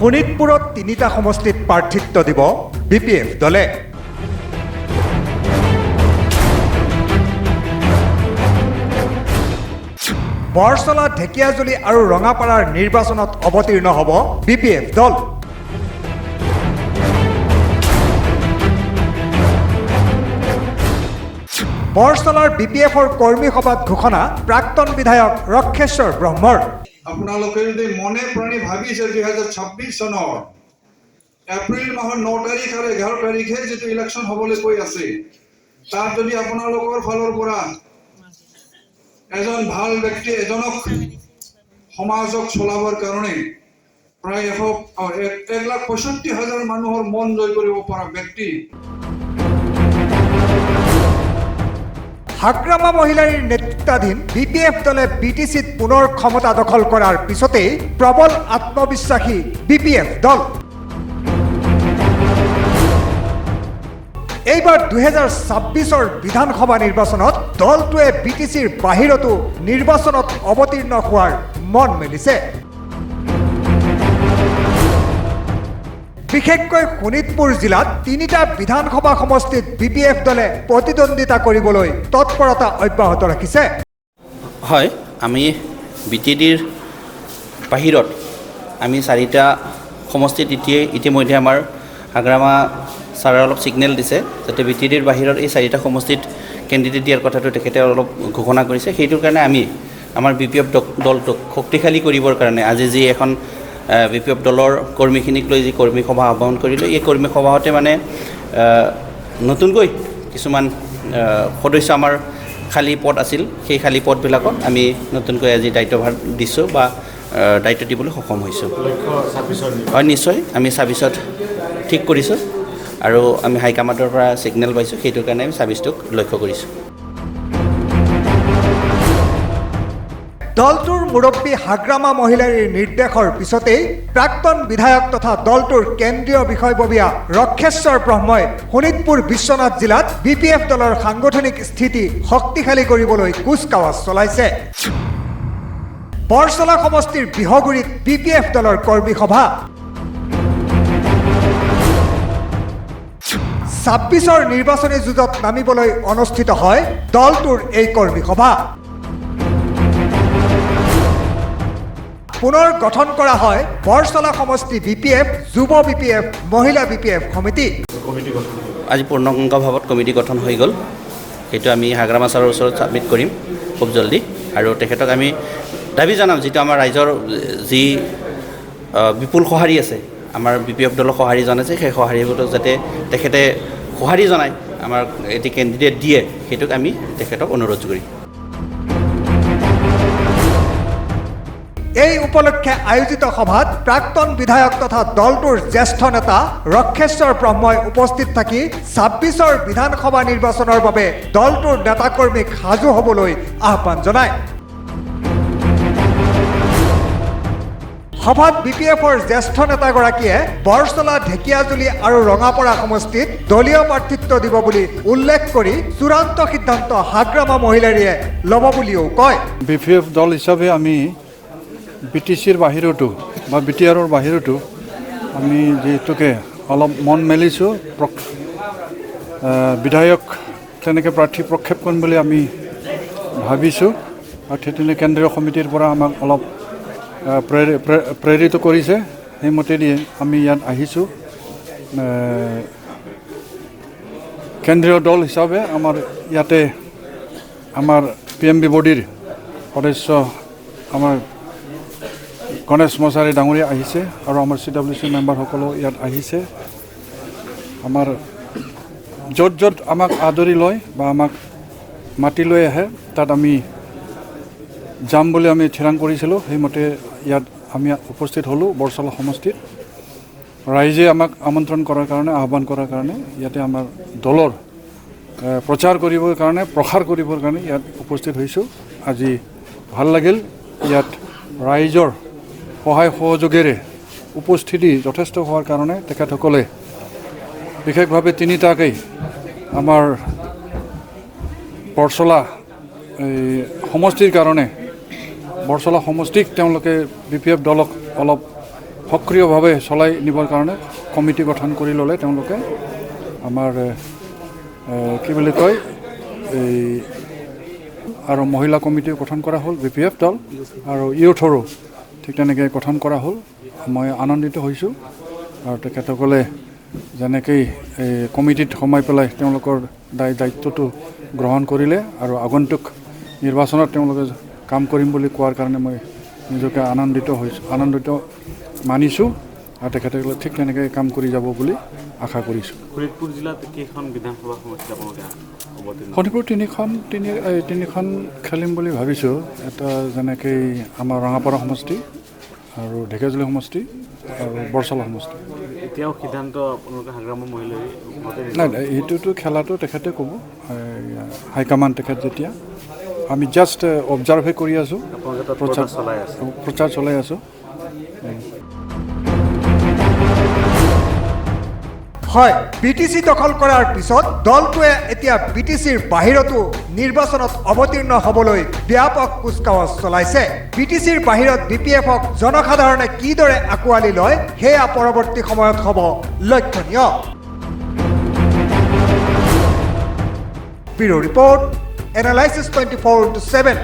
শোণিতপুৰত 3টা সমষ্টিত প্ৰাৰ্থিত্ব দিব BPF দলে। বৰছলা, ঢেকিয়াজুলি আৰু ৰঙাপাৰাৰ নিৰ্বাচনত অৱতীৰ্ণ হ'ব BPF দল। বৰছলাৰ BPFৰ কৰ্মী সভাত ঘোষণা প্ৰাক্তন বিধায়ক ৰক্ষেশ্বৰ ব্ৰহ্মৰ। আপোনালোকে যদি মনে প্ৰাণে ভাবিছে 2026 চনৰ এপ্ৰিল মাহৰ 9 তাৰিখ আৰু 11 তাৰিখে যেটো ইলেকশ্যন হ'বলৈ কৈ আছে, তাত যদি আপোনালোকৰ ফালৰ পৰা এজন ভাল ব্যক্তি এজনক সমাজক চলাবৰ কাৰণে প্ৰায় 1,65,000 মানুহৰ মন জয় কৰিব পৰা ব্যক্তি হাগ্ৰামা মহিলাৰীৰ নেতৃত্বাধীন BPF দলে BTCত পুনৰ ক্ষমতা দখল কৰাৰ পিছতেই প্ৰবল আত্মবিশ্বাসী BPF দল। এইবাৰ 2026ৰ বিধানসভা নিৰ্বাচনত দলটোৱে BTCৰ বাহিৰতো নিৰ্বাচনত অৱতীৰ্ণ হোৱাৰ মন মেলিছে। বিশেষকৈ শোণিতপুৰ জিলাত 3টা বিধানসভা সমষ্টিত BPF দলে প্ৰতিদ্বন্দ্বিতা কৰিবলৈ তৎপৰতা অব্যাহত ৰাখিছে। হয়, আমি BTDৰ বাহিৰত আমি 4টা সমষ্টিত ইতিমধ্যে আমাৰ হাগ্ৰামা ছাৰে অলপ ছিগনেল দিছে যাতে BTDৰ বাহিৰত এই 4টা সমষ্টিত কেণ্ডিডেট দিয়াৰ কথাটো তেখেতে অলপ ঘোষণা কৰিছে। সেইটোৰ কাৰণে আমি আমাৰ BPF দলটোক শক্তিশালী কৰিবৰ কাৰণে আজি যি এখন BPF দলৰ কৰ্মীখিনিক লৈ যি কৰ্মী সভা আহ্বান কৰিলোঁ, এই কৰ্মী সভাতে মানে নতুনকৈ কিছুমান সদস্য আমাৰ খালী পদ আছিল, সেই খালী পদবিলাকত আমি নতুনকৈ আজি দায়িত্বভাৰ দিছোঁ বা দায়িত্ব দিবলৈ সক্ষম হৈছোঁ। হয়, নিশ্চয় আমি 26ত ঠিক কৰিছোঁ আৰু আমি হাইকমাণ্ডৰ পৰা ছিগনেল পাইছোঁ, সেইটোৰ কাৰণে আমি 26টোক লক্ষ্য কৰিছোঁ। দলটোৰ মুৰব্বী হাগ্ৰামা মহিলাৰীৰ নিৰ্দেশৰ পিছতেই প্ৰাক্তন বিধায়ক তথা দলটোৰ কেন্দ্ৰীয় বিষয়ববীয়া ৰক্ষেশ্বৰ ব্ৰহ্মই শোণিতপুৰ বিশ্বনাথ জিলাত BPF দলৰ সাংগঠনিক স্থিতি শক্তিশালী কৰিবলৈ কুচকাৱাজ চলাইছে। বৰছলা সমষ্টিৰ বিহগুৰিত BPF দলৰ কৰ্মী সভা। 26ৰ নিৰ্বাচনী যুঁজত নামিবলৈ অনুষ্ঠিত হয় দলটোৰ এই কৰ্মী সভা। পুনৰ গঠন কৰা হয় বৰছলা সমষ্টি BPF, যুৱ BPF, মহিলা BPF সমিতি। আজি পূৰ্ণাংগভাৱত কমিটি গঠন হৈ গ'ল। সেইটো আমি হাগ্ৰামা ছাৰৰ ওচৰত ছাবমিট কৰিম খুব জলদি আৰু তেখেতক আমি দাবী জনাম যিটো আমাৰ ৰাইজৰ যি বিপুল সঁহাৰি আছে, আমাৰ BPF দলৰ সঁহাৰি জনাইছে, সেই সঁহাৰিবোৰক যাতে তেখেতে সঁহাৰি জনায় আমাৰ এটি কেণ্ডিডেট দিয়ে, সেইটোক আমি তেখেতক অনুৰোধ কৰিম। এই উপলক্ষে আয়োজিত সভাত প্ৰাক্তন বিধায়ক তথা দলটোৰ জ্যেষ্ঠ নেতা ৰক্ষেশ্বৰ ব্ৰহ্মই উপস্থিত থাকি 26ৰ বিধানসভা নিৰ্বাচনৰ বাবে দলটোৰ নেতাকৰ্মীক সাজু হ'বলৈ আহ্বান জনায়। সভাত BPFৰ জ্যেষ্ঠ নেতাগৰাকীয়ে বৰছলা, ঢেকিয়াজুলি আৰু ৰঙাপাৰা সমষ্টিত দলীয় প্ৰাৰ্থিত্ব দিব বুলি উল্লেখ কৰি চূড়ান্ত সিদ্ধান্ত হাগ্ৰামা মহিলাৰীয়ে ল'ব বুলিও কয়। BPF দল হিচাপে আমি BTCৰ বাহিৰতো বা BTRৰ বাহিৰতো আমি যিহেতুকে অলপ মন মেলিছোঁ, বিধায়ক তেনেকৈ প্ৰাৰ্থী প্ৰক্ষেপ কৰিম বুলি আমি ভাবিছোঁ আৰু সেইখিনি কেন্দ্ৰীয় সমিতিৰ পৰা আমাক অলপ প্ৰেৰিত কৰিছে, সেইমতেদি আমি ইয়াত আহিছোঁ। কেন্দ্ৰীয় দল হিচাপে আমাৰ ইয়াতে আমাৰ PMB বডিৰ সদস্য আমাৰ গণেশ মছাৰী ডাঙৰীয়া আহিছে আৰু আমাৰ CWC মেম্বাৰসকলেও ইয়াত আহিছে। আমাৰ য'ত য'ত আমাক আদৰি লয় বা আমাক মাতি লৈ আহে তাত আমি যাম বুলি আমি থিৰাং কৰিছিলোঁ, সেইমতে ইয়াত আমি উপস্থিত হ'লোঁ বৰছলা সমষ্টিত। ৰাইজে আমাক আমন্ত্ৰণ কৰাৰ কাৰণে, আহ্বান কৰাৰ কাৰণে ইয়াতে আমাৰ দলৰ প্ৰচাৰ কৰিবৰ কাৰণে, প্ৰসাৰ কৰিবৰ কাৰণে ইয়াত উপস্থিত হৈছোঁ। আজি ভাল লাগিল, ইয়াত ৰাইজৰ সহায় সহযোগেৰে উপস্থিতি যথেষ্ট হোৱাৰ কাৰণে তেখেতসকলে বিশেষভাৱে 3টাকেই আমাৰ বৰছলা সমষ্টিৰ কাৰণে বৰছলা সমষ্টিক তেওঁলোকে BPF দলক অলপ সক্ৰিয়ভাৱে চলাই নিবৰ কাৰণে কমিটি গঠন কৰি ল'লে তেওঁলোকে আমাৰ কি বুলি কয় এই আৰু মহিলা কমিটি গঠন কৰা হ'ল BPF দল আৰু ইউথৰো ঠিক তেনেকৈ গঠন কৰা হ'ল মই আনন্দিত হৈছোঁ আৰু তেখেতসকলে যেনেকৈ এই কমিটিত সোমাই পেলাই তেওঁলোকৰ দায়িত্বটো গ্ৰহণ কৰিলে আৰু আগন্তুক নিৰ্বাচনত তেওঁলোকে কাম কৰিম বুলি কোৱাৰ কাৰণে মই নিজকে আনন্দিত মানিছোঁ আৰু তেখেতসকলে ঠিক তেনেকৈ কাম কৰি যাব বুলি আশা কৰিছোঁ। শোণিতপুৰ জিলাত কেইখন বিধানসভা সমষ্টি আপোনালোকে অৱতীৰ্ণ? শোণিতপুৰ তিনিখন খেলিম বুলি ভাবিছোঁ। এটা যেনেকৈ আমাৰ ৰঙাপাৰা সমষ্টি আৰু ঢেকীয়াজুলি সমষ্টি আৰু বৰচলা সমষ্টি। এতিয়াও সিদ্ধান্ত আপোনালোকে হাগ্ৰামৰ মহিলাই নাই এইটোতো খেলাটো তেখেতে ক'ব হাইকমাণ্ড তেখেত যেতিয়া আমি জাষ্ট অবজাৰ্ভহে কৰি আছোঁ, প্ৰচাৰ চলাই আছোঁ। হয়, BTC দখল কৰাৰ পিছত দলটোৱে এতিয়া BTCৰ বাহিৰতো নিৰ্বাচনত অৱতীৰ্ণ হ'বলৈ ব্যাপক কুচকাৱাজ চলাইছে। BTCৰ বাহিৰত BPFক জনসাধাৰণে কিদৰে আঁকোৱালি লয় সেয়া পৰৱৰ্তী সময়ত হ'ব লক্ষণীয়। Bureau report, analysis 24/7।